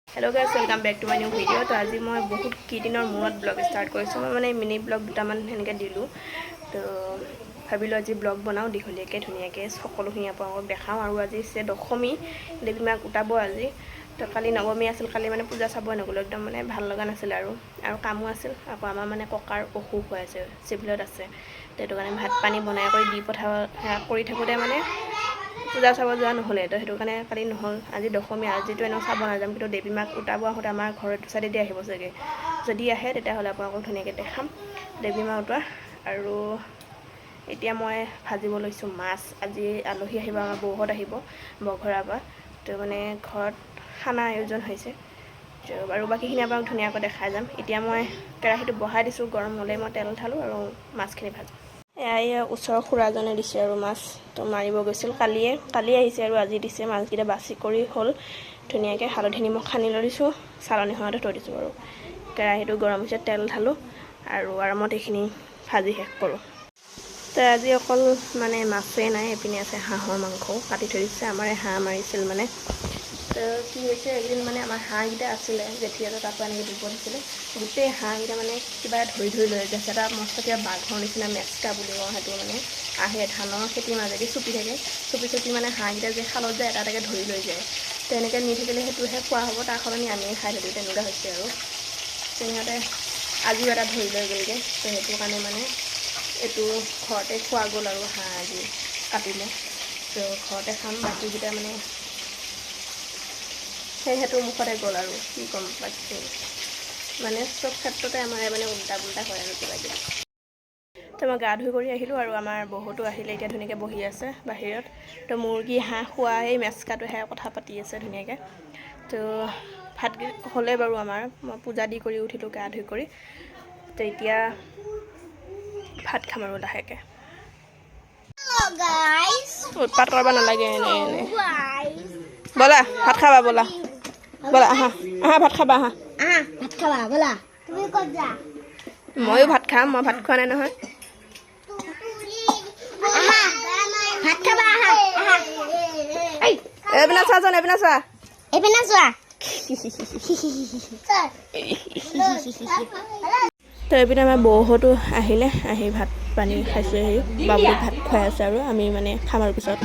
Hello guys, welcome back to my new video. तो आज मैं बहुत किदिনৰ মূৰত ব্লগ স্টাर्ট কৰিছো মই মানে মিনি ব্লগ দুটামান হেনকে দিলো তো ভাবিলো আজি ব্লগ বনাও দীঘলীয়াকে ধুনীয়াকে সকলোখিনি আপোনাক দেখাও আৰু আজি আছে দশমী দেৱী মাক উঠাব আজি তো কালি নৱমী আছিল কালি মানে পূজা চাব নগলো একদম মানে ভাল লগা নাছিল আৰু কামো আছিল আকৌ আমাৰ মানে ককাৰ অসুখ হৈ আছে চিভিলত আছে তেটো কাৰণে ভাত পানী বনাই কৰি দি পঠা কৰি থাকোতে মানে পূজা চাব যোৱা নহলে তো হেতু কাৰণে কালি নহল আজি দশমী আজি তো এনে চাব নাযাম কিন্তু দেৱী মাক উঠাব আহোতে আমাৰ ঘৰত চাৰি দি আহিব চাগে যদি আহে তেতিয়া হলে আপোনাক ধুনীয়াকে দেখাম দেৱী মা উঠোৱা আৰু এতিয়া মই ভাজিব লৈছো মাছ আজি আলহী আহিব আমাৰ বৌহত আহিব বঘৰাৰ পৰা তো মানে ঘৰত খানা আয়োজন হৈছে আৰু বাকিখিনি আপোনাক ধুনীয়াকৈ দেখাই যাম এতিয়া মই কেৰাহীটো বহাই দিছো গৰম হলে মই তেল ঢালো আৰু মাছখিনি ভাজো এয়া ওচৰৰ খুৰাজনে দিছে আৰু মাছ তো মাৰিব গৈছিল কালি আহিছে আৰু আজি দিছে মাছকিটা বাছি কৰি হল ধুনীয়াকে হালধি নিমখ খানি লৈছো চালনীখনতে থৈ দিছো আৰু কেৰাহীটো গৰম হৈছে তেল ঢালো আৰু আৰামত এইখিনি ভাজি শেষ কৰো তো আজি অকল মানে মাছে নাই এপিনে আছে হাঁহৰ মাংস কাটি থৈ দিছে আমাৰ হাঁহ মাৰিছিল মানে তো কি হৈছে একদিন মানে আমাৰ হাঁহগিটা আছিলে যেতিয়া তাতো আনি দিব দিছিল গোটেই হাঁহগিটা মানে কিবা ধৰি লৈ গৈছে এটা মস্ত কিবা বাঘৰ নিচিনা মেচকা বুলি কওঁ সেইটো মানে আহে ধানৰ খেতিৰ মাজেদি চুপি থাকে চুপি মানে হাঁহগিটা যে খালত যায় এটাকে ধৰি লৈ যায় তো এনেকৈ নি থাকিলে সেইটোহে খোৱা হ'ব তাৰ সলনি আমিয়ে খাই থাকোঁ তেনেকুৱা হৈছে আৰু সিহঁতে আজিও এটা ধৰি লৈ গ'লগৈ তো সেইটো কাৰণে মানে এইটো ঘৰতে খোৱা গ'ল আৰু হাঁহ আজি কাটিলে তো ঘৰতে খাম বাকীকেইটা মানে সেইটো মুখতে গ'ল আৰু কি ক'ম বাকী মানে চব ক্ষেত্ৰতে আমাৰ মানে উল্টা পুল্টা হয় আৰু কিবা কিবি তো মই গা ধুই কৰি আহিলোঁ আৰু আমাৰ বহুতো আহিলে এতিয়া ধুনীয়াকৈ বহি আছে বাহিৰত তো মুৰ্গী হাঁহ খোৱা এই মেচকাটোহে কথা পাতি আছে ধুনীয়াকৈ তো ভাত হ'লে বাৰু আমাৰ মই পূজা দি কৰি উঠিলোঁ গা ধুই কৰি তো এতিয়া ভাত খাম আৰু লাহেকৈ উৎপাত কৰিব নালাগে এনে ব'লা ভাত খাবা ব'লা আহা ভাত খাবা আহা ভাত খাবা ব'লা তুমি ক'ত যা ময়ো ভাত খাম মই ভাত খোৱা নাই নহয় ভাত খাবা আহা এইপিনে চোৱাচোন এইপিনে চোৱা তো এইপিনে আমাৰ বৌহঁতো আহিলে আহি ভাত পানী খাইছে বাবুক ভাত খুৱাই আছে আৰু আমি মানে খাম আৰু পিছত